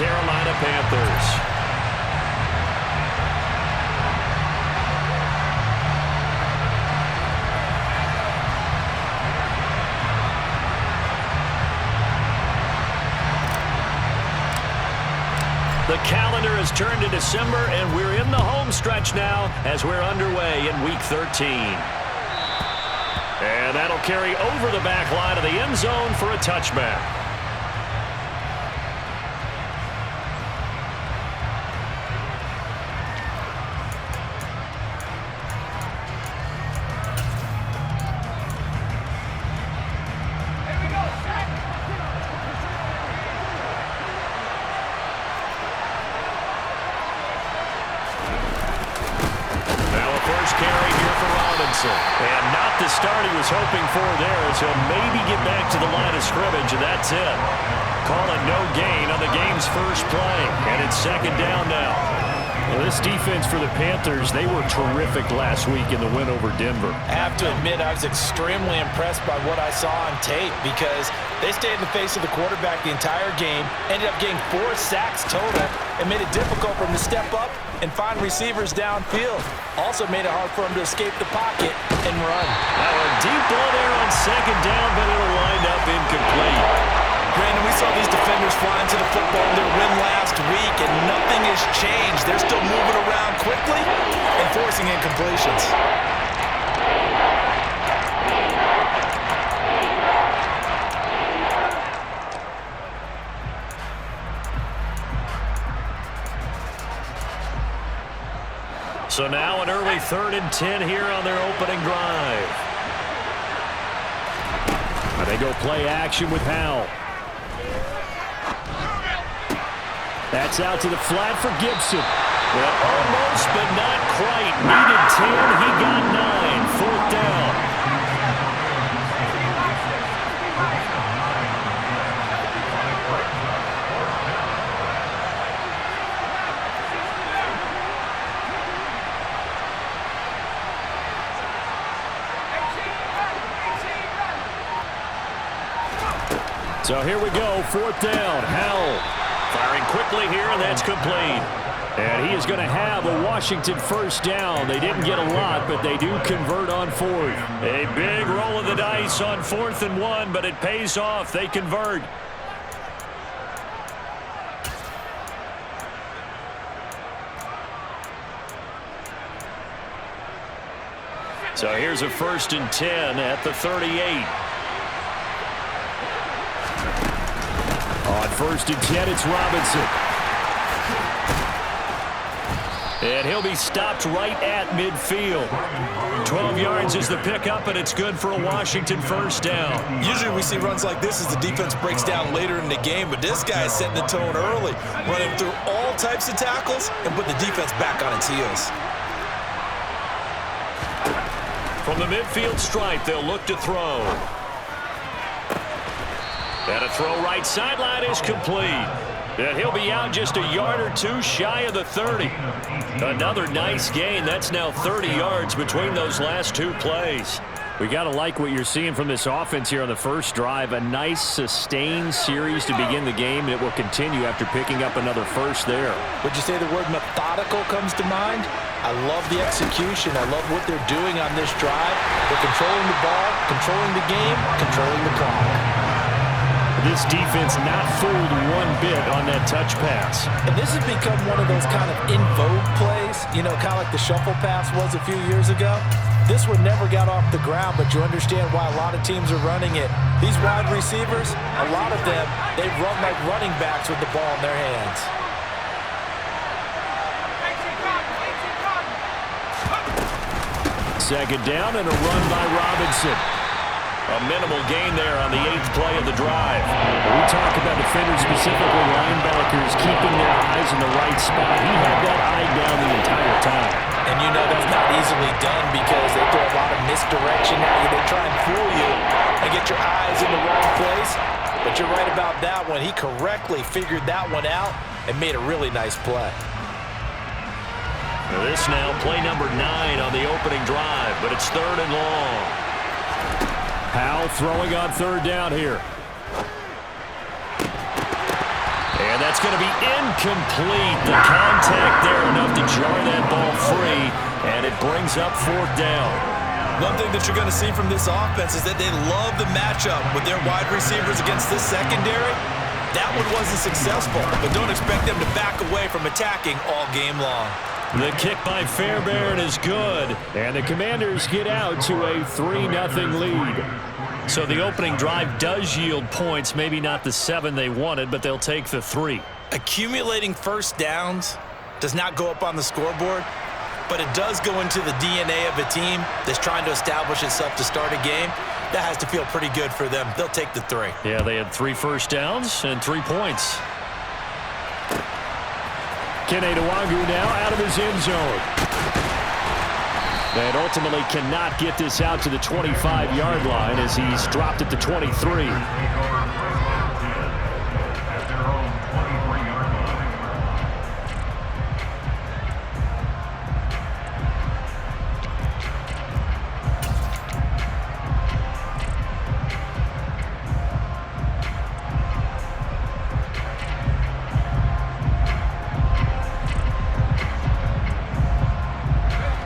Carolina Panthers. The calendar has turned to December, and we're in the home stretch now as we're underway in Week 13. And that'll carry over the back line of the end zone for a touchback. And not the start he was hoping for there, as he'll maybe get back to the line of scrimmage, and that's it. Call it no gain on the game's first play, and it's second down now. Well, this defense for the Panthers, they were terrific last week in the win over Denver. I have to admit, I was extremely impressed by what I saw on tape because they stayed in the face of the quarterback the entire game, ended up getting 4 sacks total, and made it difficult for him to step up and find receivers downfield. Also made it hard for him to escape the pocket and run. Now a deep ball there on second down, but it'll wind up incomplete. Brandon, we saw these defenders flying to the football in their win last week, and nothing has changed. They're still moving around quickly and forcing incompletions. So now an early 3rd and 10 here on their opening drive. And they go play action with Howell. That's out to the flat for Gibson. Well, almost, but not quite. Needed 10, he got 9. 4th down. So here we go, 4th down. Howell firing quickly here, and that's complete. And he is going to have a Washington first down. They didn't get a lot, but they do convert on 4th. A big roll of the dice on 4th and 1, but it pays off. They convert. So here's a 1st and 10 at the 38. On 1st and 10, it's Robinson. And he'll be stopped right at midfield. 12 yards is the pickup, and it's good for a Washington first down. Usually we see runs like this as the defense breaks down later in the game, but this guy is setting the tone early, running through all types of tackles and put the defense back on its heels. From the midfield stripe, they'll look to throw. And a throw right sideline is complete. And he'll be out just a yard or two shy of the 30. Another nice gain. That's now 30 yards between those last 2 plays. We got to like what you're seeing from this offense here on the first drive. A nice sustained series to begin the game, and it will continue after picking up another first there. Would you say the word methodical comes to mind? I love the execution. I love what they're doing on this drive. They're controlling the ball, controlling the game, controlling the clock. This defense not fooled one bit on that touch pass. And this has become one of those kind of in vogue plays, you know, kind of like the shuffle pass was a few years ago. This one never got off the ground, but you understand why a lot of teams are running it. These wide receivers, a lot of them, they run like running backs with the ball in their hands. Second down and a run by Robinson. A minimal gain there on the 8th play of the drive. We talk about defenders, specifically linebackers, keeping their eyes in the right spot. He had that eye down the entire time. And you know that's not easily done because they throw a lot of misdirection at you. They try and fool you and get your eyes in the wrong place. But you're right about that one. He correctly figured that one out and made a really nice play. This now play number 9 on the opening drive, but it's 3rd and long. Howell throwing on 3rd down here. And that's going to be incomplete. The contact there enough to jar that ball free, and it brings up fourth down. One thing that you're going to see from this offense is that they love the matchup with their wide receivers against this secondary. That one wasn't successful, but don't expect them to back away from attacking all game long. The kick by Fairbairn is good, and the Commanders get out to a 3-0 lead. So the opening drive does yield points, maybe not the 7 they wanted, but they'll take the 3. Accumulating first downs does not go up on the scoreboard, but it does go into the DNA of a team that's trying to establish itself to start a game. That has to feel pretty good for them. They'll take the 3. Yeah, they had 3 first downs and 3 points. Kene Nwangwu now out of his end zone. And ultimately cannot get this out to the 25-yard line as he's dropped at the 23.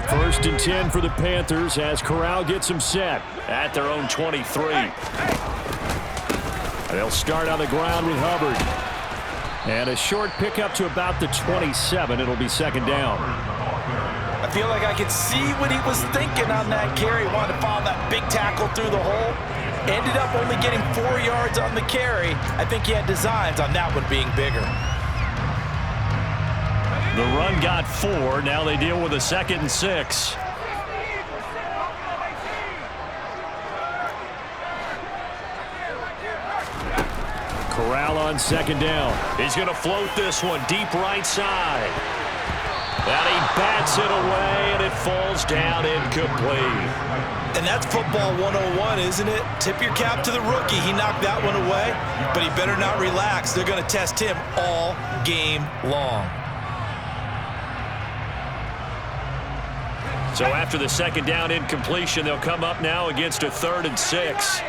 First and 10 for the Panthers as Corral gets them set At their own 23. They'll start on the ground with Hubbard. And a short pickup to about the 27. It'll be second down. I feel like I could see what he was thinking on that carry. Wanted to follow that big tackle through the hole. Ended up only getting 4 yards on the carry. I think he had designs on that one being bigger. The run got 4. Now they deal with a 2nd and 6. Corral on second down. He's going to float this one deep right side. And he bats it away, and it falls down incomplete. And that's football 101, isn't it? Tip your cap to the rookie. He knocked that one away, but he better not relax. They're going to test him all game long. So after the second down incompletion, they'll come up now against a 3rd and 6.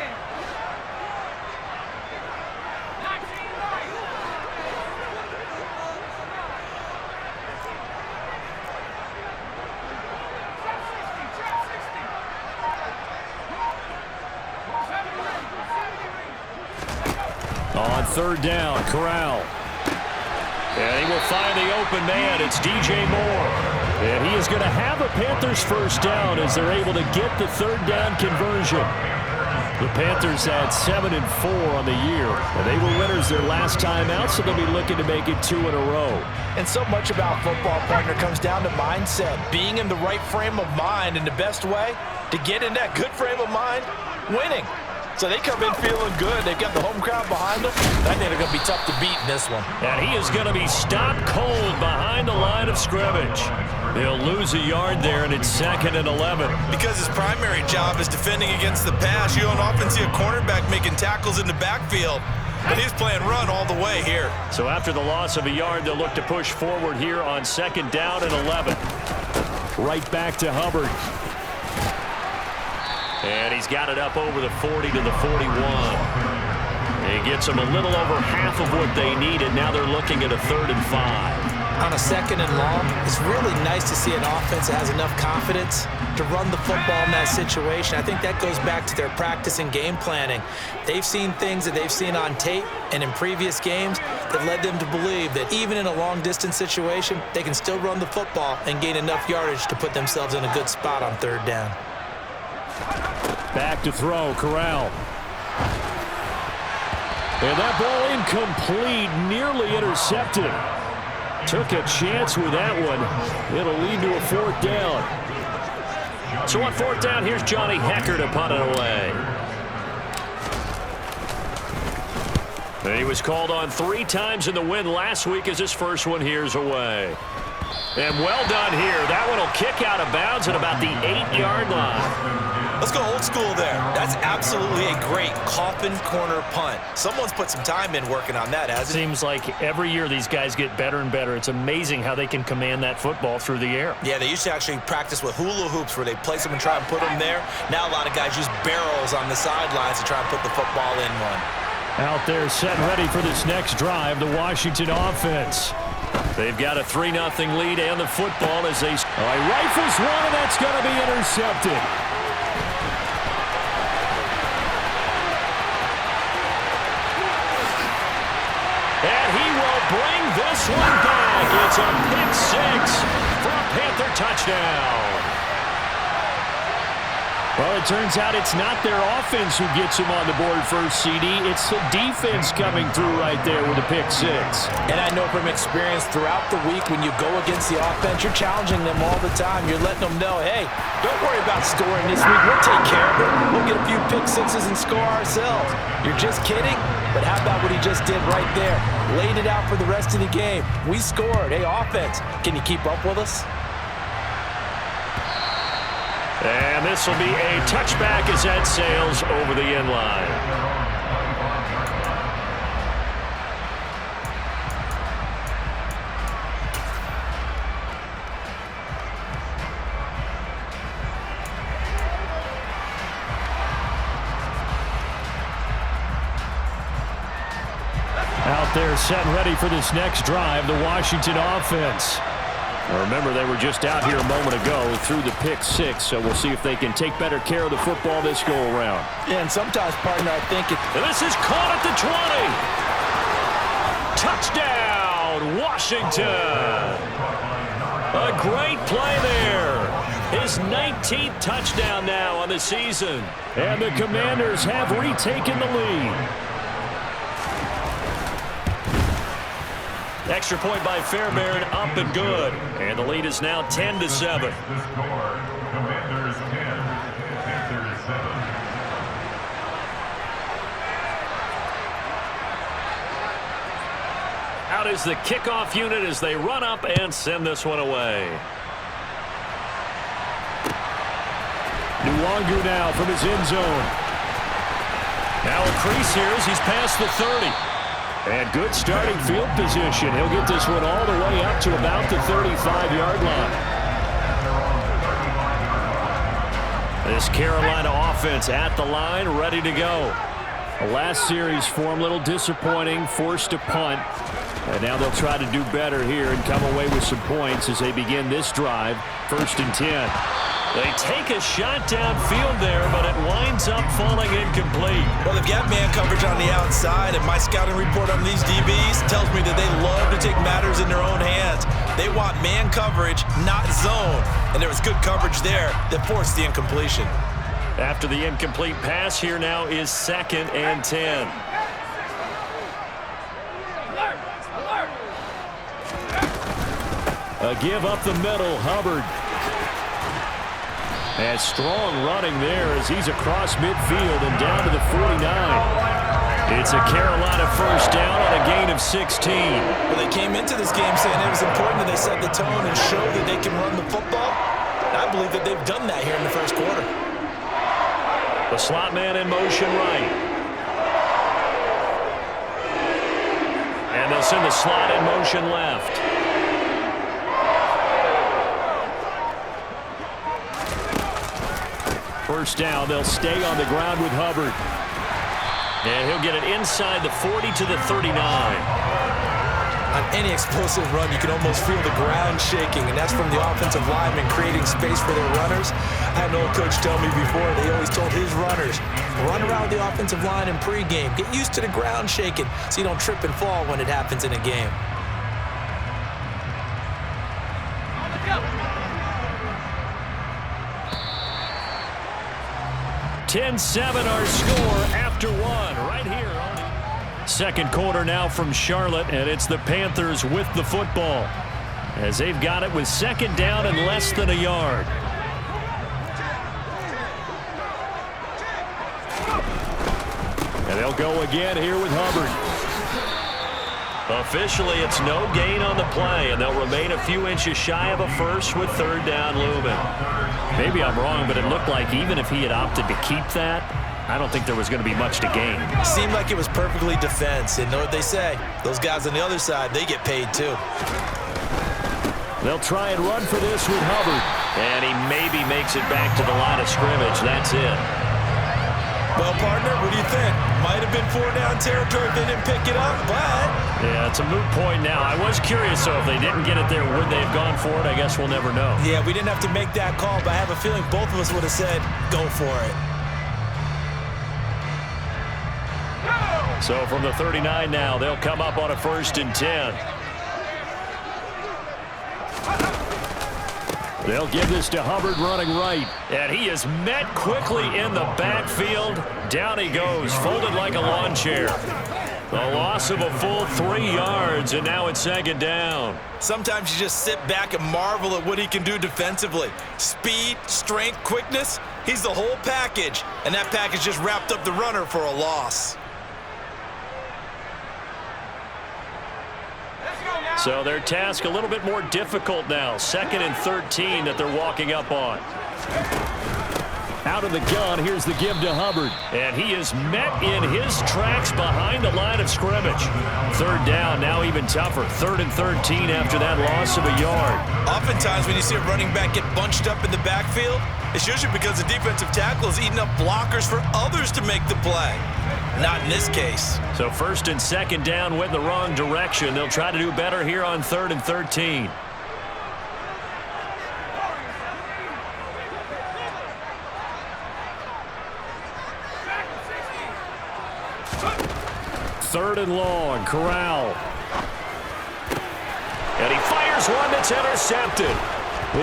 On third down, Corral. And he will find the open man. It's DJ Moore. And he is going to have a Panthers first down as they're able to get the third down conversion. The Panthers had 7-4 on the year, and they were winners their last time out, so they'll be looking to make it 2 in a row. And so much about football, partner, comes down to mindset. Being in the right frame of mind, and the best way to get in that good frame of mind, winning. So they come in feeling good. They've got the home crowd behind them. I think they're going to be tough to beat in this one. And he is going to be stopped cold behind the line of scrimmage. They'll lose a yard there, and it's 2nd and 11. Because his primary job is defending against the pass. You don't often see a cornerback making tackles in the backfield. But he's playing run all the way here. So after the loss of a yard, they'll look to push forward here on 2nd down and 11. Right back to Hubbard. And he's got it up over the 40 to the 41. He gets them a little over half of what they needed. Now they're looking at a 3rd and 5. On a 2nd and long, it's really nice to see an offense that has enough confidence to run the football in that situation. I think that goes back to their practice and game planning. They've seen things that they've seen on tape and in previous games that led them to believe that even in a long-distance situation, they can still run the football and gain enough yardage to put themselves in a good spot on 3rd down. Back to throw, Corral. And that ball incomplete, nearly intercepted. Took a chance with that one. It'll lead to a 4th down. So on 4th down, here's Johnny Hecker to punt it away. And he was called on 3 times in the win last week as his first one here's away. And well done here. That one will kick out of bounds at about the 8-yard line. Let's go old school there. That's absolutely a great coffin corner punt. Someone's put some time in working on that, hasn't it? Seems like every year these guys get better and better. It's amazing how they can command that football through the air. Yeah, they used to actually practice with hula hoops where they place them and try and put them there. Now a lot of guys use barrels on the sidelines to try and put the football in one. Out there set and ready for this next drive, the Washington offense. They've got a 3-0 lead and the football as they... rifles one, and that's going to be intercepted. And he will bring this one back. It's a pick six for a Panther touchdown. Well, it turns out it's not their offense who gets him on the board first, CD. It's the defense coming through right there with a pick six. And I know from experience throughout the week when you go against the offense, you're challenging them all the time. You're letting them know, hey, don't worry about scoring this week. We'll take care of it. We'll get a few pick sixes and score ourselves. You're just kidding? But how about what he just did right there? Laid it out for the rest of the game. We scored. Hey, offense, can you keep up with us? And this will be a touchback as that sails over the end line. Out there set and ready for this next drive, the Washington offense. Remember, they were just out here a moment ago through the pick six, so we'll see if they can take better care of the football this go-around. Yeah, and sometimes, partner, I think this is caught at the 20. Touchdown, Washington. A great play there. His 19th touchdown now on the season. And the Commanders have retaken the lead. Extra point by Fairbairn, up and good. And the lead is now 10-7. Out is the kickoff unit as they run up and send this one away. Nwangu now from his end zone. Now a crease here as he's past the 30. And good starting field position. He'll get this one all the way up to about the 35-yard line. This Carolina offense at the line, ready to go. The last series for him, a little disappointing, forced to punt. And now they'll try to do better here and come away with some points as they begin this drive, 1st and 10. They take a shot downfield there, but it winds up falling incomplete. Well, they've got man coverage on the outside, and my scouting report on these DBs tells me that they love to take matters in their own hands. They want man coverage, not zone. And there was good coverage there that forced the incompletion. After the incomplete pass, here now is 2nd and 10. A give up the middle, Hubbard. And strong running there as he's across midfield and down to the 49. It's a Carolina first down on a gain of 16. Well, they came into this game saying it was important that they set the tone and show that they can run the football. And I believe that they've done that here in the first quarter. The slot man in motion right. And they'll send the slot in motion left. First down, they'll stay on the ground with Hubbard. And he'll get it inside the 40 to the 39. On any explosive run, you can almost feel the ground shaking, and that's from the offensive linemen creating space for their runners. I had an old coach tell me before, they always told his runners, run around the offensive line in pregame. Get used to the ground shaking so you don't trip and fall when it happens in a game. 10-7 our score after one right here. Second quarter now from Charlotte, and it's the Panthers with the football as they've got it with 2nd down and less than a yard. And they'll go again here with Hubbard. Officially, it's no gain on the play, and they'll remain a few inches shy of a first with 3rd down looming. Maybe I'm wrong, but it looked like even if he had opted to keep that, I don't think there was going to be much to gain. Seemed like it was perfectly defense. And know what they say? Those guys on the other side, they get paid too. They'll try and run for this with Hubbard. And he maybe makes it back to the line of scrimmage. That's it. Well, partner, what do you think? Might have been 4-down territory if they didn't pick it up, but... Yeah, it's a moot point now. I was curious, so if they didn't get it there, would they have gone for it? I guess we'll never know. Yeah, we didn't have to make that call, but I have a feeling both of us would have said, go for it. So from the 39 now, they'll come up on a 1st and 10. They'll give this to Hubbard running right. And he is met quickly in the backfield. Down he goes, folded like a lawn chair. The loss of a full 3 yards, and now it's 2nd down. Sometimes you just sit back and marvel at what he can do defensively. Speed, strength, quickness, he's the whole package. And that package just wrapped up the runner for a loss. So their task a little bit more difficult now. 2nd and 13 that they're walking up on. Out of the gun, here's the give to Hubbard. And he is met in his tracks behind the line of scrimmage. 3rd down, now even tougher. 3rd and 13 after that loss of a yard. Oftentimes when you see a running back get bunched up in the backfield, it's usually because the defensive tackle is eating up blockers for others to make the play. Not in this case. So 1st and 2nd down went the wrong direction. They'll try to do better here on 3rd and 13. Third and long, Corral. And he fires one that's intercepted.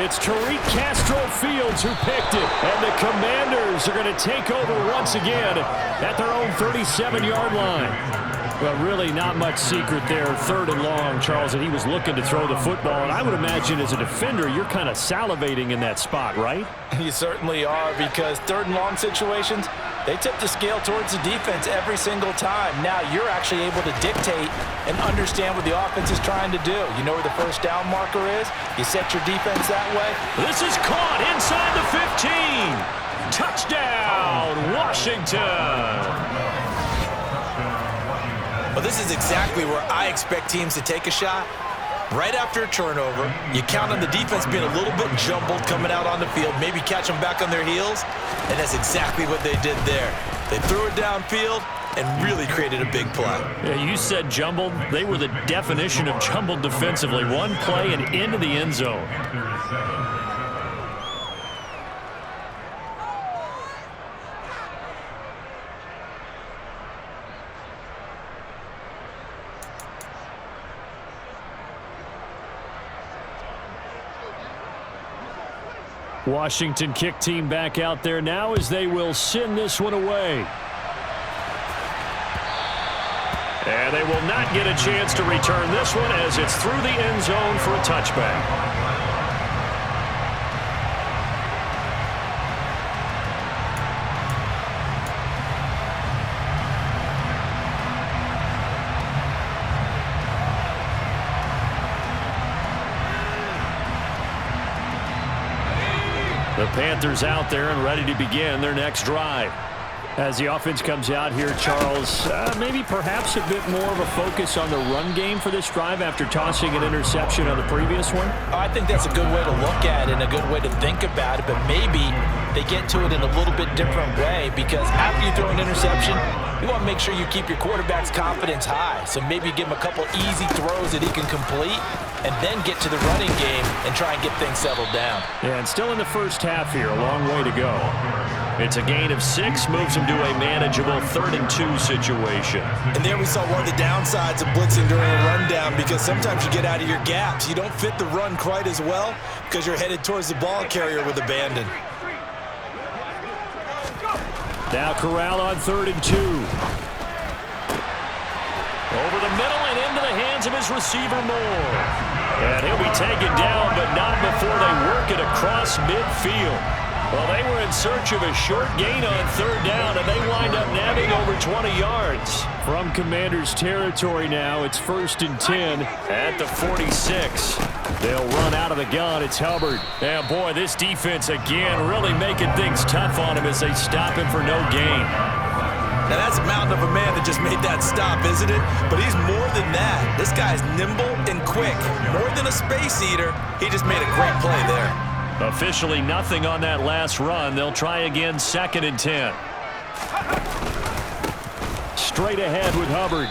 It's Tariq Castro-Fields who picked it. And the Commanders are going to take over once again at their own 37-yard line. Well, really not much secret there. 3rd and long, Charles, and he was looking to throw the football. And I would imagine as a defender, you're kind of salivating in that spot, right? You certainly are, because 3rd and long situations, they tip the scale towards the defense every single time. Now you're actually able to dictate and understand what the offense is trying to do. You know where the 1st down marker is. You set your defense that way. This is caught inside the 15. Touchdown, Washington. Well, this is exactly where I expect teams to take a shot. Right after a turnover, you count on the defense being a little bit jumbled coming out on the field, maybe catch them back on their heels, and that's exactly what they did there. They threw it downfield and really created a big play. Yeah, you said jumbled. They were the definition of jumbled defensively. One play and into the end zone. Washington kick team back out there now as they will send this one away. And they will not get a chance to return this one as it's through the end zone for a touchback. The Panthers out there and ready to begin their next drive. As the offense comes out here, Charles, maybe perhaps a bit more of a focus on the run game for this drive after tossing an interception on the previous one? I think that's a good way to look at it and a good way to think about it, but maybe they get to it in a little bit different way, because after you throw an interception, you want to make sure you keep your quarterback's confidence high. So maybe give him a couple easy throws that he can complete and then get to the running game and try and get things settled down. Yeah, and still in the first half here, a long way to go. It's a gain of 6, moves him to a manageable 3rd and 2 situation. And there we saw one of the downsides of blitzing during a rundown, because sometimes you get out of your gaps. You don't fit the run quite as well because you're headed towards the ball carrier with abandon. Now Corral on 3rd and 2. Over the middle and into the hands of his receiver Moore. And he'll be taken down, but not before they work it across midfield. Well, they were in search of a short gain on 3rd down, and they wind up nabbing over 20 yards. From Commanders territory now, it's 1st and 10 at the 46. They'll run out of the gun. It's Hubbard. And boy, this defense again really making things tough on him as they stop him for no gain. Now that's a mountain of a man that just made that stop, isn't it? But he's more than that. This guy's nimble and quick. More than a space eater, he just made a great play there. Officially nothing on that last run. They'll try again 2nd and 10. straight ahead with Hubbard.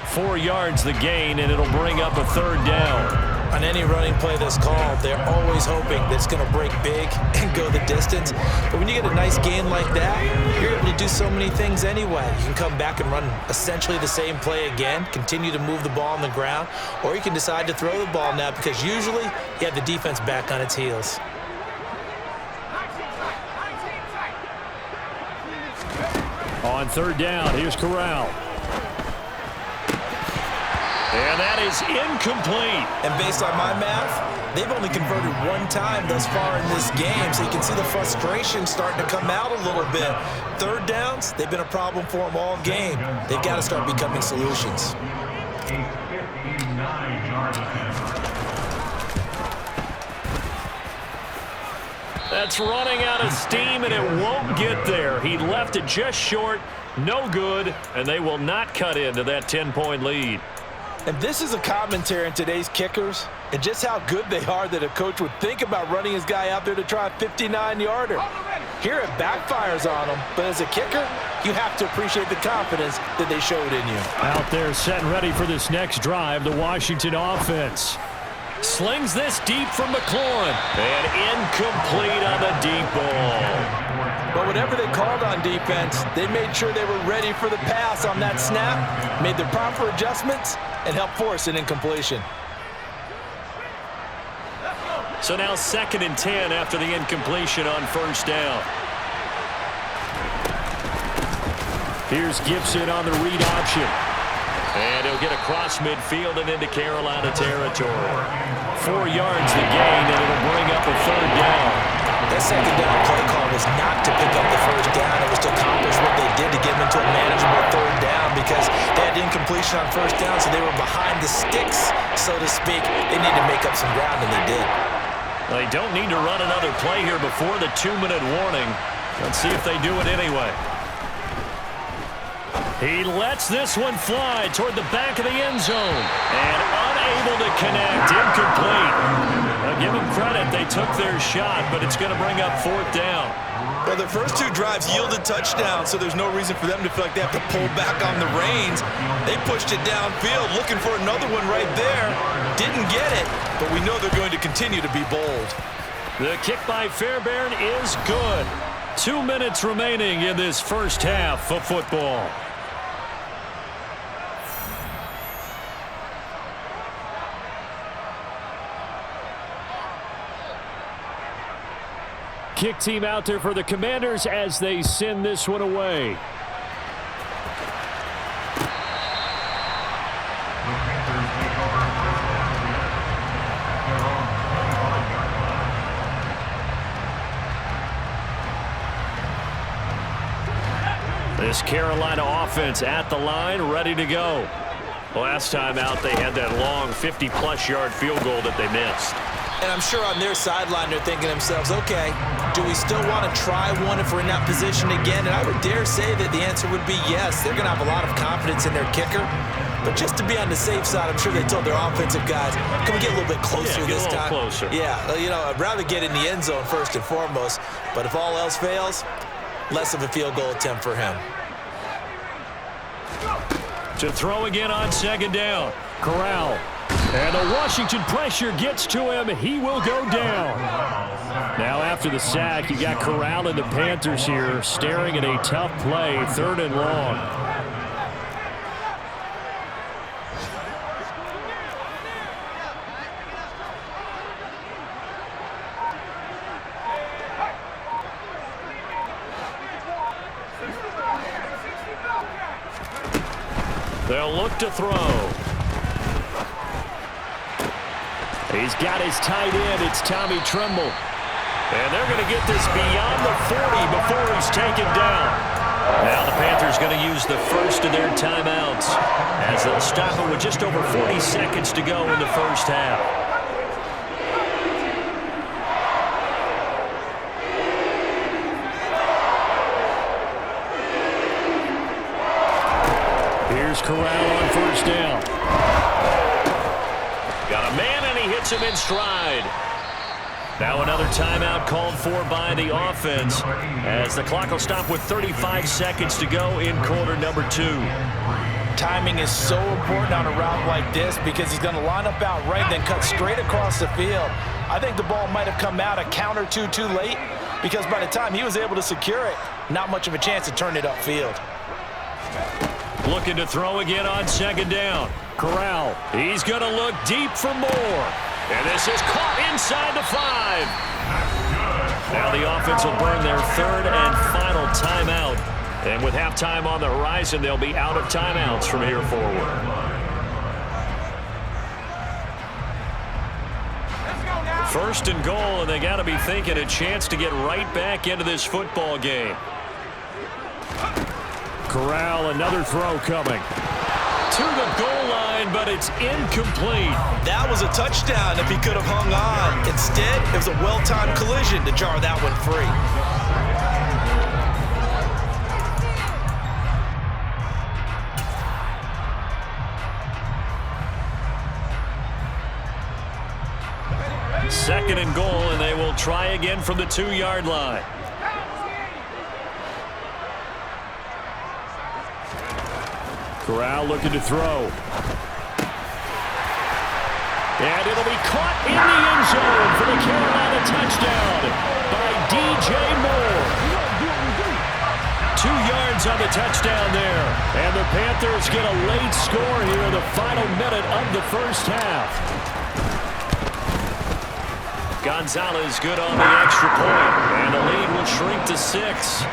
4 yards the gain, and it'll bring up a third down. On any running play that's called, they're always hoping that it's going to break big and go the distance. But when you get a nice gain like that, you're able to do so many things anyway. You can come back and run essentially the same play again, continue to move the ball on the ground, or you can decide to throw the ball now because usually you have the defense back on its heels. On third down, here's Corral. And that is incomplete. And based on my math, they've only converted 1 time thus far in this game, so you can see the frustration starting to come out a little bit. Third downs, they've been a problem for them all game. They've got to start becoming solutions. That's running out of steam, and it won't get there. He left it just short, no good, and they will not cut into that 10-point lead. And this is a commentary on today's kickers and just how good they are that a coach would think about running his guy out there to try a 59-yarder. Here it backfires on him, but as a kicker, you have to appreciate the confidence that they showed in you. Out there set and ready for this next drive, the Washington offense. Slings this deep from McLaurin. And incomplete on the deep ball. But whatever they called on defense, they made sure they were ready for the pass on that snap, made the proper adjustments, and helped force an incompletion. So now 2nd and 10 after the incompletion on first down. Here's Gibson on the read option. And he'll get across midfield and into Carolina territory. 4 yards the gain, and it'll bring up a third down. That second down play call was not to pick up the first down. It was to accomplish what they did to get them into a manageable third down because they had incompletion on first down, so they were behind the sticks, so to speak. They need to make up some ground, and they did. They don't need to run another play here before the 2-minute warning. Let's see if they do it anyway. He lets this one fly toward the back of the end zone. And unable to connect. Incomplete. I'll give them credit. They took their shot, but it's going to bring up 4th down. Well, their first 2 drives yielded touchdowns, so there's no reason for them to feel like they have to pull back on the reins. They pushed it downfield, looking for another one right there. Didn't get it, but we know they're going to continue to be bold. The kick by Fairbairn is good. 2 minutes remaining in this first half of football. Kick team out there for the Commanders as they send this one away. This Carolina offense at the line, ready to go. Last time out, they had that long 50-plus yard field goal that they missed. And I'm sure on their sideline they're thinking to themselves, okay, do we still want to try one if we're in that position again? And I would dare say that the answer would be yes. They're going to have a lot of confidence in their kicker. But just to be on the safe side, I'm sure they told their offensive guys, can we get a little bit closer this time? Closer. Yeah, you know, I'd rather get in the end zone first and foremost. But if all else fails, less of a field goal attempt for him. To throw again on 2nd down. Corral. And the Washington pressure gets to him. He will go down. Now after the sack, you got Corral and the Panthers here staring at a tough play, 3rd and long. They'll look to throw. He's got his tight end. It's Tommy Tremble. And they're going to get this beyond the 40 before he's taken down. Now the Panthers going to use the first of their timeouts as they'll stop it with just over 40 seconds to go in the first half. Here's Corral on first down. Got a man, and he hits him in stride. Now another timeout called for by the offense as the clock will stop with 35 seconds to go in quarter number 2. Timing is so important on a route like this because he's going to line up out right and then cut straight across the field. I think the ball might have come out a count or two too late because by the time he was able to secure it, not much of a chance to turn it upfield. Looking to throw again on second down. Corral. He's going to look deep for more. And this is caught inside the 5. Now the offense will burn their third and final timeout. And with halftime on the horizon, they'll be out of timeouts from here forward. First and goal, and they got to be thinking a chance to get right back into this football game. Corral, another throw coming. To the goal line, but it's incomplete. That was a touchdown if he could have hung on. Instead, it was a well-timed collision to jar that one free. Second and goal, and they will try again from the 2-yard line. Corral looking to throw. And it'll be caught in the end zone for the Carolina touchdown by DJ Moore. 2 yards on the touchdown there. And the Panthers get a late score here in the final minute of the first half. Gonzalez good on the extra point, and the lead will shrink to 6.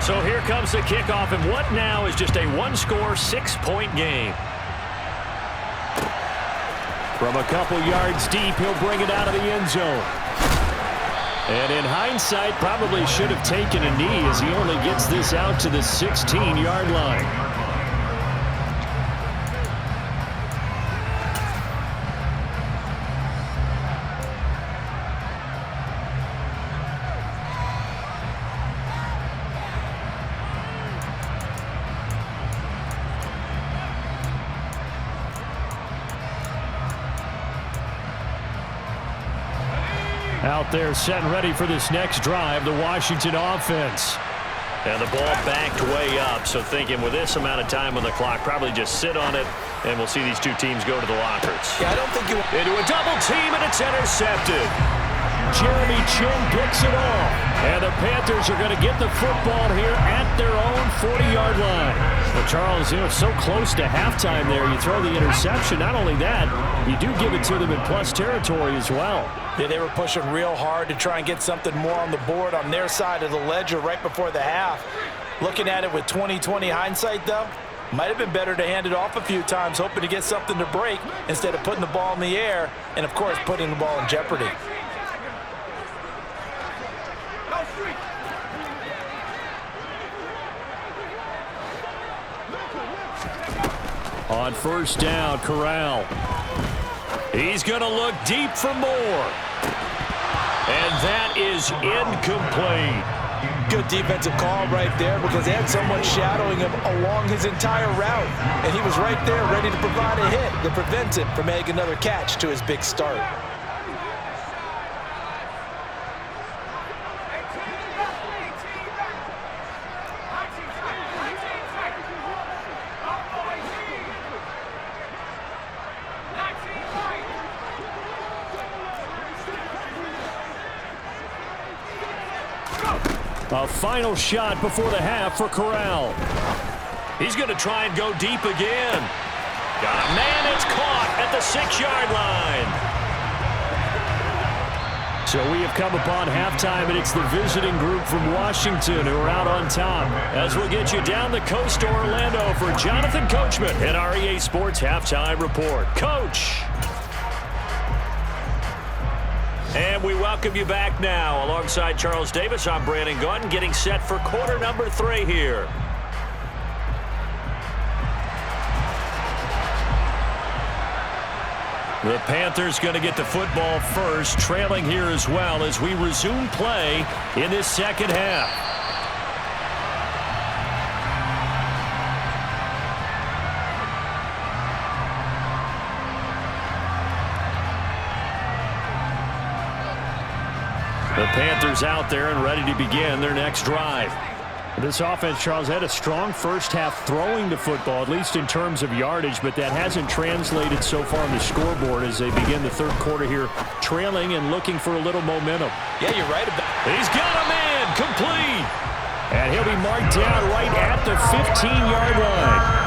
So here comes the kickoff, and what now is just a 1-score, 6-point game. From a couple yards deep, he'll bring it out of the end zone. And in hindsight, probably should have taken a knee as he only gets this out to the 16-yard line. Out there set and ready for this next drive, the Washington offense. And the ball backed way up, so thinking with this amount of time on the clock, probably just sit on it, and we'll see these two teams go to the lockers. Yeah, I don't think you... Into a double team, and it's intercepted. Jeremy Chin picks it off. And the Panthers are going to get the football here at their own 40-yard line. Well, Charles, you know, so close to halftime there, you throw the interception. Not only that, you do give it to them in plus territory as well. Yeah, they were pushing real hard to try and get something more on the board on their side of the ledger right before the half. Looking at it with 20/20 hindsight, though, might have been better to hand it off a few times, hoping to get something to break instead of putting the ball in the air and, of course, putting the ball in jeopardy. On first down, Corral. He's going to look deep for more. And that is incomplete. Good defensive call right there because they had someone shadowing him along his entire route. And he was right there ready to provide a hit that prevents him from making another catch to his big start. A final shot before the half for Corral. He's going to try and go deep again. Got a man, it's caught at the 6-yard line. So we have come upon halftime, and it's the visiting group from Washington who are out on top. As we'll get you down the coast to Orlando for Jonathan Coachman and our EA Sports Halftime Report. Coach. And we welcome you back now. Alongside Charles Davis, I'm Brandon Gaudin, getting set for quarter number 3 here. The Panthers going to get the football first, trailing here as well as we resume play in this second half. The Panthers out there and ready to begin their next drive. This offense, Charles, had a strong first half throwing the football, at least in terms of yardage, but that hasn't translated so far on the scoreboard as they begin the third quarter here, trailing and looking for a little momentum. Yeah, you're right about it. He's got a man, complete. And he'll be marked down right at the 15-yard line.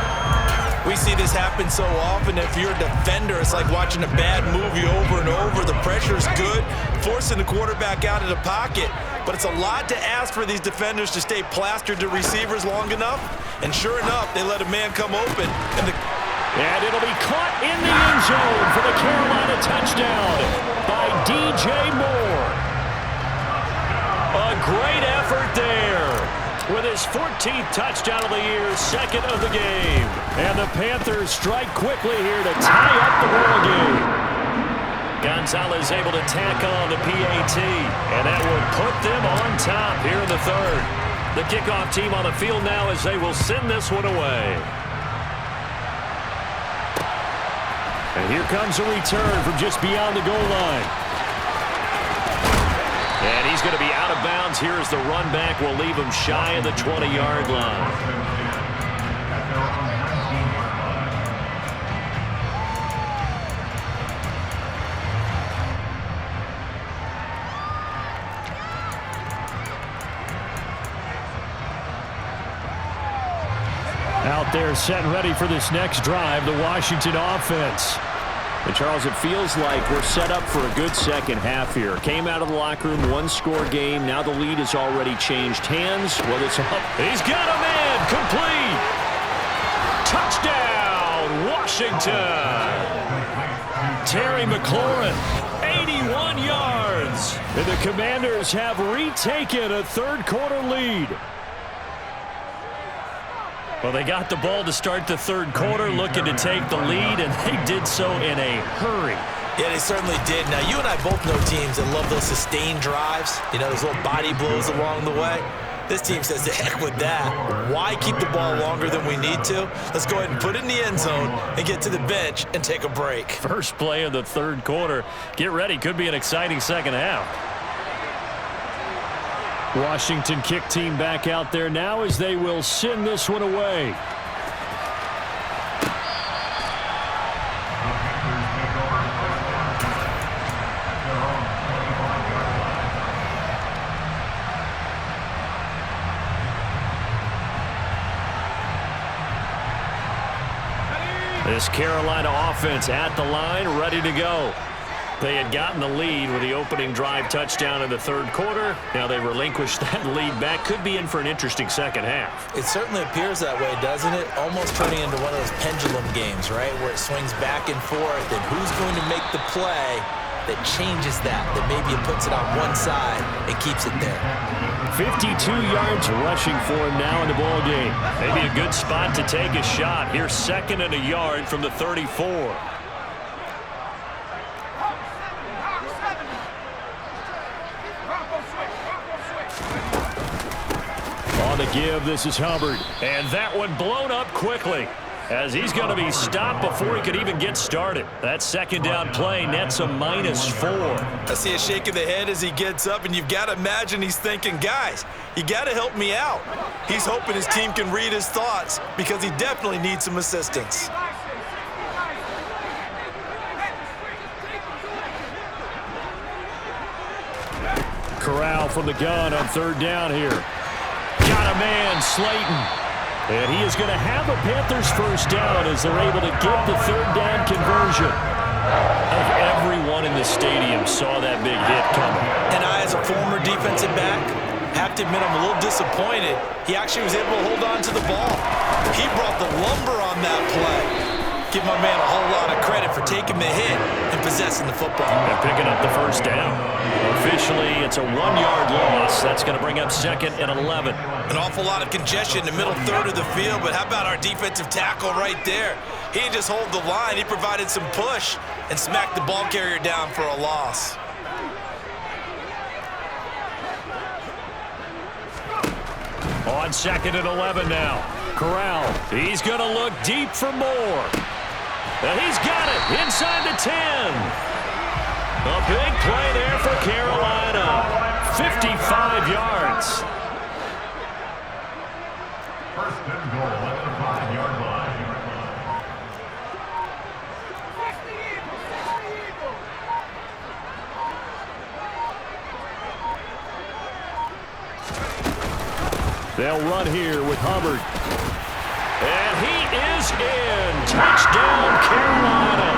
We see this happen so often. If you're a defender, it's like watching a bad movie over and over. The pressure's good, forcing the quarterback out of the pocket. But it's a lot to ask for these defenders to stay plastered to receivers long enough. And sure enough, they let a man come open. And it'll be caught in the end zone for the Carolina touchdown by DJ Moore. A great effort there. With his 14th touchdown of the year, second of the game. And the Panthers strike quickly here to tie up the ball game. Gonzalez able to tack on the PAT, and that will put them on top here in the third. The kickoff team on the field now as they will send this one away. And here comes a return from just beyond the goal line. And he's going to be out of bounds here as the run back will leave him shy of the 20-yard line. Out there set and ready for this next drive, the Washington offense. And Charles, it feels like we're set up for a good second half here. Came out of the locker room, one-score game. Now the lead has already changed hands. Well, it's up. He's got a man, complete. Touchdown, Washington. Terry McLaurin, 81 yards. And the Commanders have retaken a third-quarter lead. Well, they got the ball to start the third quarter, looking to take the lead, and they did so in a hurry. Yeah, they certainly did. Now, you and I both know teams that love those sustained drives, you know, those little body blows along the way. This team says, the heck with that. Why keep the ball longer than we need to? Let's go ahead and put it in the end zone and get to the bench and take a break. First play of the third quarter. Get ready. Could be an exciting second half. Washington kick team back out there now as they will send this one away. This Carolina offense at the line, ready to go. They had gotten the lead with the opening drive touchdown in the third quarter. Now they relinquished that lead back. Could be in for an interesting second half. It certainly appears that way, doesn't it? Almost turning into one of those pendulum games, right, where it swings back and forth, and who's going to make the play that changes that maybe it puts it on one side and keeps it there. 52 yards rushing for him now in the ball game. Maybe a good spot to take a shot. Here's second and a yard from the 34. On the give, this is Hubbard. And that one blown up quickly as he's going to be stopped before he could even get started. That second down play nets a -4. I see a shake of the head as he gets up, and you've got to imagine he's thinking, guys, you got to help me out. He's hoping his team can read his thoughts because he definitely needs some assistance. Corral from the gun on third down here. Got a man, Slayton. And he is going to have a Panthers first down as they're able to get the third down conversion. Everyone in the stadium saw that big hit coming. And I, as a former defensive back, have to admit I'm a little disappointed. He actually was able to hold on to the ball. He brought the lumber on that play. Give my man a whole lot of credit for taking the hit and possessing the football. And picking up the first down. Officially, it's a 1-yard loss. That's going to bring up second and 11. An awful lot of congestion in the middle third of the field, but how about our defensive tackle right there? He didn't just hold the line. He provided some push and smacked the ball carrier down for a loss. On second and 11 now. Corral, he's going to look deep for more. And he's got it inside the 10. A big play there for Carolina. 55 yards. First and goal at the 5-yard line. They'll run here with Hubbard. And he is in. Touchdown, Carolina.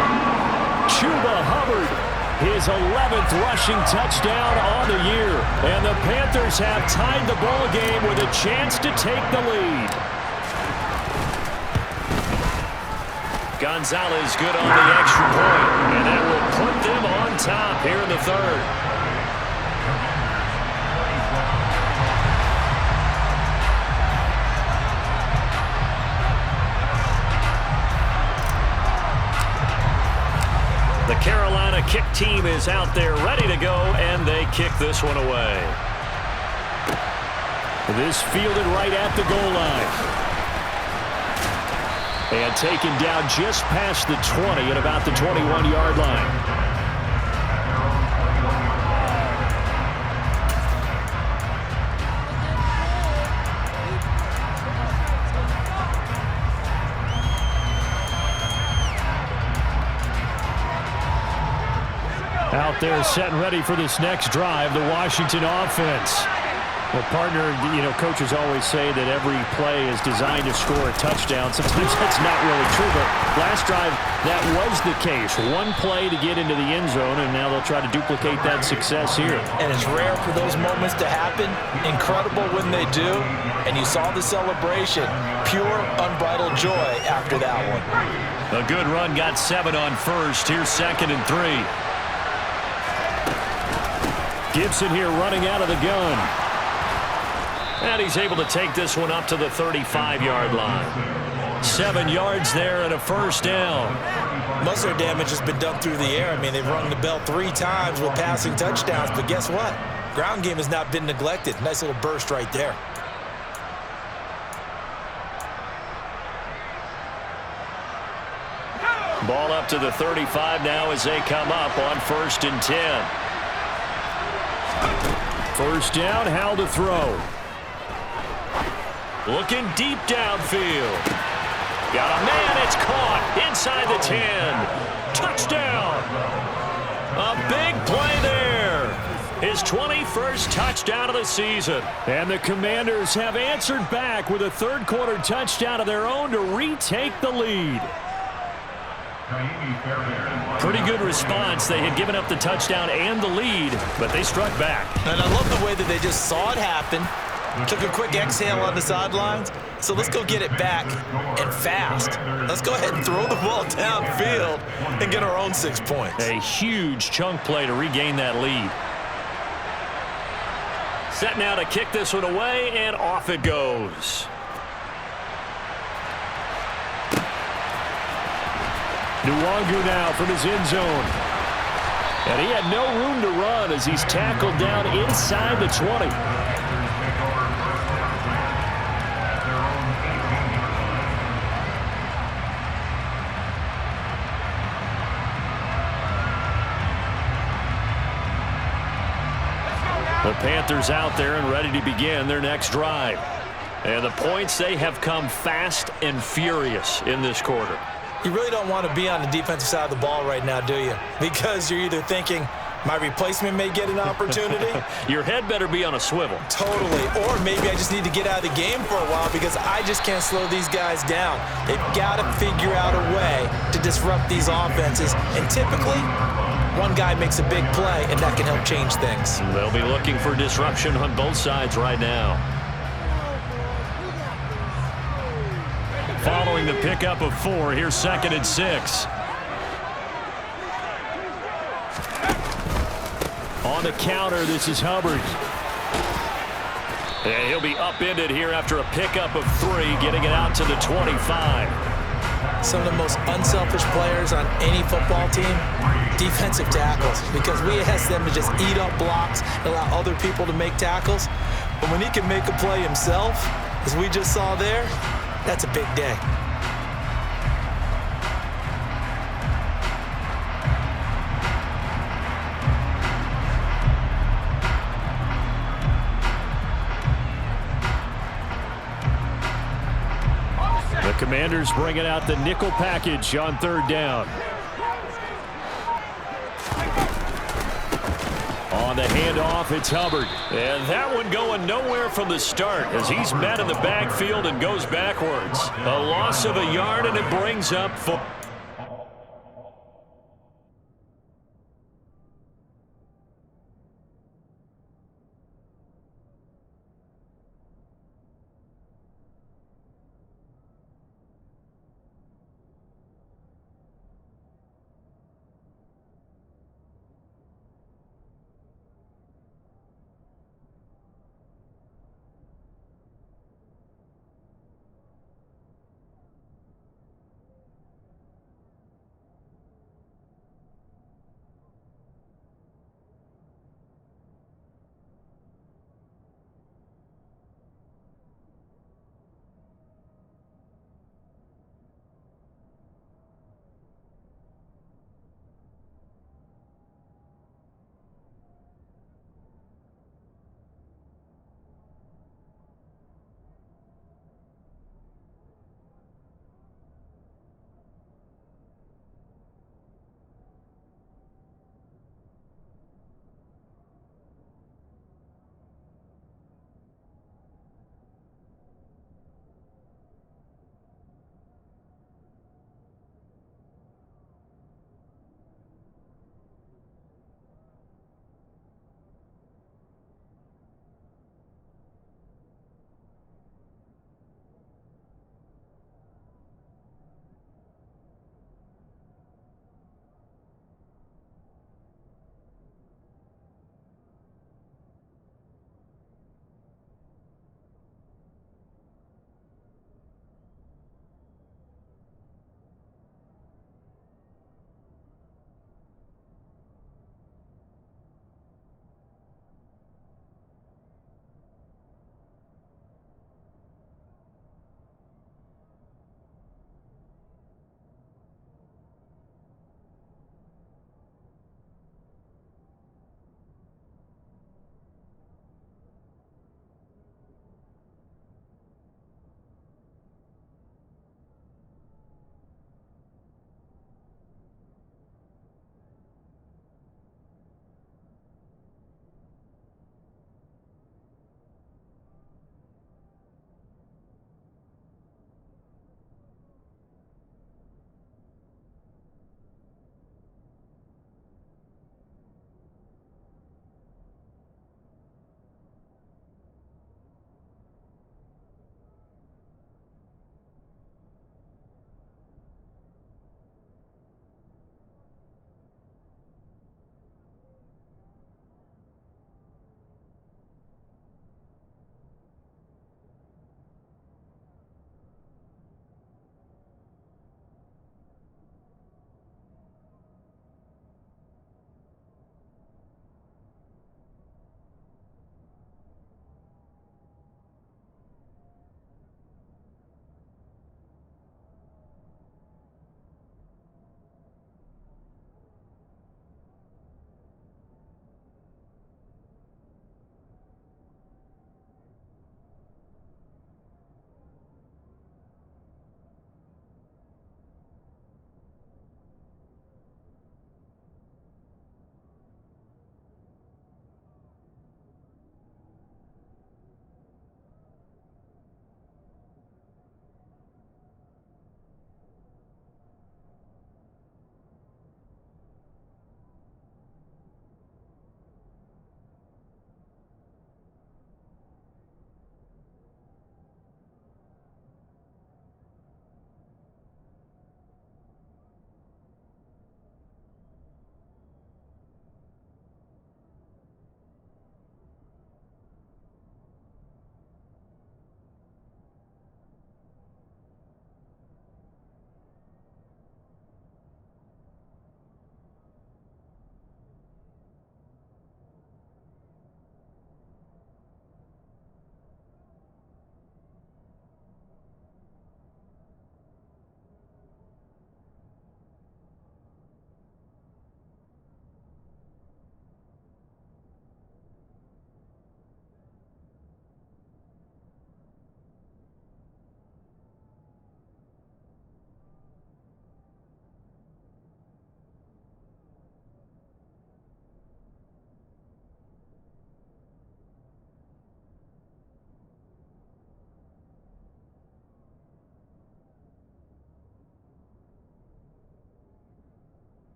Chuba Hubbard, his 11th rushing touchdown on the year. And the Panthers have tied the ball game with a chance to take the lead. Gonzalez good on the extra point, and that will put them on top here in the third. The Carolina kick team is out there ready to go, and they kick this one away. This fielded right at the goal line. And taken down just past the 20 at about the 21-yard line. Out there set and ready for this next drive, the Washington offense. Well, partner, coaches always say that every play is designed to score a touchdown. Sometimes that's not really true, but last drive, that was the case. One play to get into the end zone, and now they'll try to duplicate that success here. And it's rare for those moments to happen. Incredible when they do. And you saw the celebration. Pure, unbridled joy after that one. A good run got 7 on first. Here's 2nd and 3. Gibson here running out of the gun. And he's able to take this one up to the 35-yard line. 7 yards there and a first down. Most of their damage has been done through the air. I mean, they've rung the bell 3 times with passing touchdowns. But guess what? Ground game has not been neglected. Nice little burst right there. Ball up to the 35 now as they come up on 1st and 10. First down, Howell to throw. Looking deep downfield. Got a man, it's caught inside the 10. Touchdown. A big play there. His 21st touchdown of the season. And the Commanders have answered back with a third-quarter touchdown of their own to retake the lead. Pretty good response. They had given up the touchdown and the lead, but they struck back. And I love the way that they just saw it happen, took a quick exhale on the sidelines. So let's go get it back and fast. Let's go ahead and throw the ball downfield and get our own 6 points. A huge chunk play to regain that lead. Set now to kick this one away, and off it goes. Nwangu now from his end zone. And he had no room to run as he's tackled down inside the 20. The Panthers out there and ready to begin their next drive. And the points, they have come fast and furious in this quarter. You really don't want to be on the defensive side of the ball right now, do you? Because you're either thinking, my replacement may get an opportunity. Your head better be on a swivel. Totally. Or maybe I just need to get out of the game for a while because I just can't slow these guys down. They've got to figure out a way to disrupt these offenses. And typically, one guy makes a big play, and that can help change things. They'll be looking for disruption on both sides right now. Following the pickup of 4, here's 2nd and 6. On the counter, this is Hubbard. And he'll be upended here after a pickup of 3, getting it out to the 25. Some of the most unselfish players on any football team, defensive tackles, because we ask them to just eat up blocks and allow other people to make tackles. But when he can make a play himself, as we just saw there, that's a big day. Commanders bringing out the nickel package on third down. On the handoff, it's Hubbard. And that one going nowhere from the start as he's met in the backfield and goes backwards. A loss of a yard, and it brings up 4.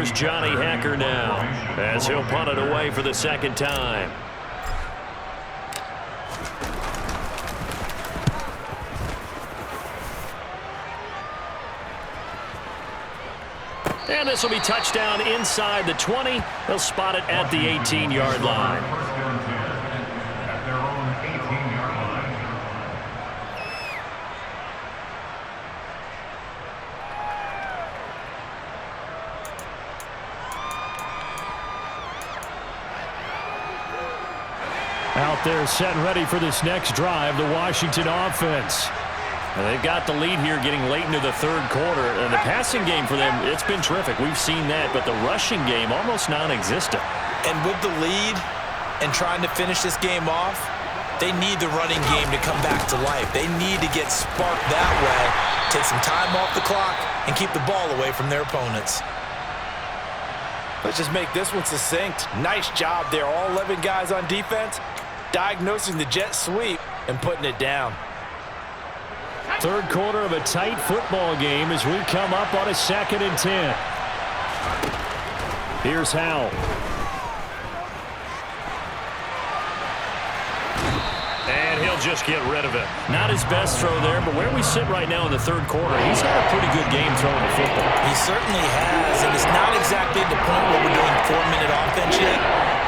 Here's Johnny Hacker now as he'll punt it away for the second time. And this will be touchdown inside the 20. They'll spot it at the 18-yard line. First down 10 at their own 18-yard line. Out there set and ready for this next drive, the Washington offense. And they've got the lead here getting late into the third quarter. And the passing game for them, it's been terrific. We've seen that, but the rushing game almost non-existent. And with the lead and trying to finish this game off, they need the running game to come back to life. They need to get sparked that way, take some time off the clock, and keep the ball away from their opponents. Let's just make this one succinct. Nice job there, all 11 guys on defense, diagnosing the jet sweep and putting it down. Third quarter of a tight football game as we come up on a 2nd and 10. Here's Howell. And he'll just get rid of it. Not his best throw there, but where we sit right now in the third quarter, he's had a pretty good game throwing the football. He certainly has, and it's not exactly at the point where we're doing 4-minute offense yet,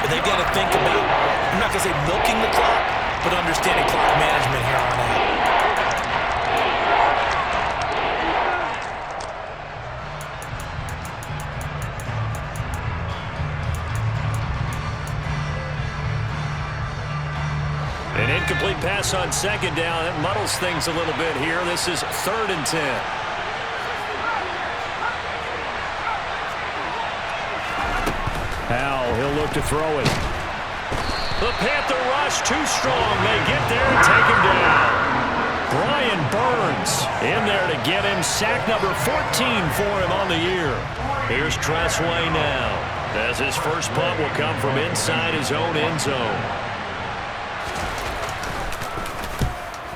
but they've got to think about, I'm not going to say milking the clock, but understanding clock management here on out. An incomplete pass on second down. That muddles things a little bit here. This is 3rd and 10. Howell, he'll look to throw it. The Panther rush too strong. They get there and take him down. Brian Burns in there to get him. Sack number 14 for him on the year. Here's Tressway now as his first punt will come from inside his own end zone.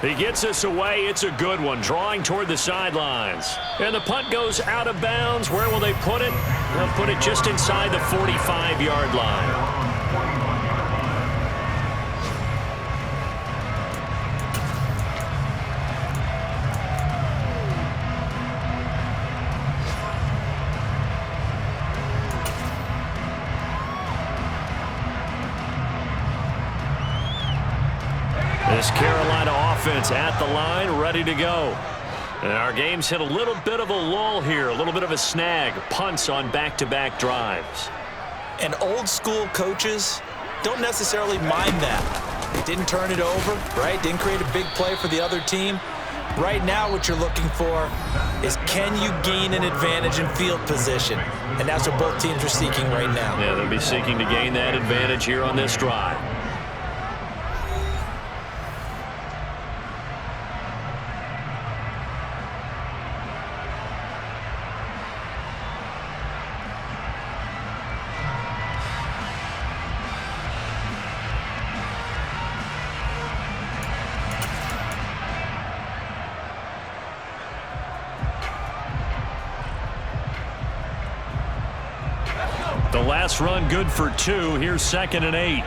He gets us away. It's a good one, drawing toward the sidelines. And the punt goes out of bounds. Where will they put it? They'll put it just inside the 45-yard line. This Carolina offense at the line, ready to go. And our game's hit a little bit of a lull here, a little bit of a snag. Punts on back-to-back drives. And old-school coaches don't necessarily mind that. Didn't turn it over, right? Didn't create a big play for the other team. Right now what you're looking for is, can you gain an advantage in field position? And that's what both teams are seeking right now. Yeah, they'll be seeking to gain that advantage here on this drive. The last run good for 2. Here's 2nd and 8.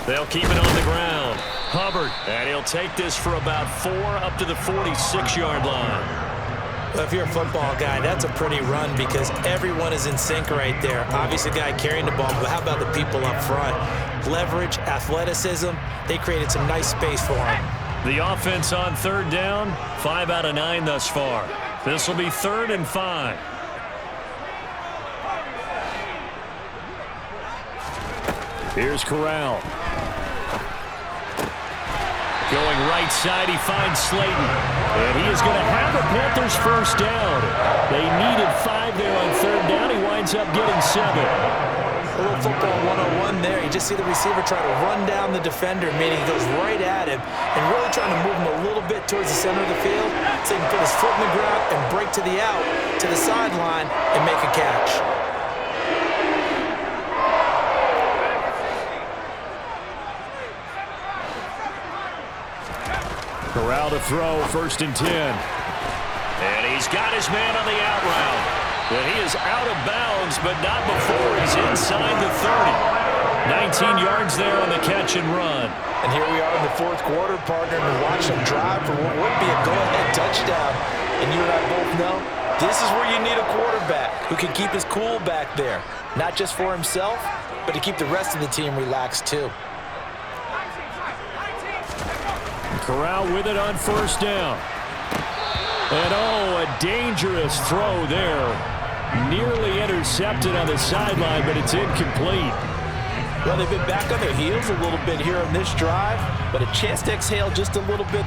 They'll keep it on the ground. Hubbard, and he'll take this for about 4 up to the 46-yard line. Well, if you're a football guy, that's a pretty run because everyone is in sync right there. Obviously, the guy carrying the ball, but how about the people up front? Leverage, athleticism, they created some nice space for him. The offense on 3rd down, 5 out of 9 thus far. This will be 3rd and 5. Here's Corral. Going right side, he finds Slayton. And he is going to have the Panthers first down. They needed 5 there on 3rd down. He winds up getting 7. A little football 101 there. You just see the receiver try to run down the defender, meaning he goes right at him and really trying to move him a little bit towards the center of the field so he can put his foot in the ground and break to the out, to the sideline, and make a catch. Corral to throw, 1st and 10. And he's got his man on the out route. But he is out of bounds, but not before he's inside the 30. 19 yards there on the catch and run. And here we are in the 4th quarter, partner, and watch him drive for what would be a go-ahead touchdown. And you and I both know this is where you need a quarterback who can keep his cool back there. Not just for himself, but to keep the rest of the team relaxed too. Corral with it on 1st down. And oh, a dangerous throw there. Nearly intercepted on the sideline, but it's incomplete. Well, they've been back on their heels a little bit here on this drive, but a chance to exhale just a little bit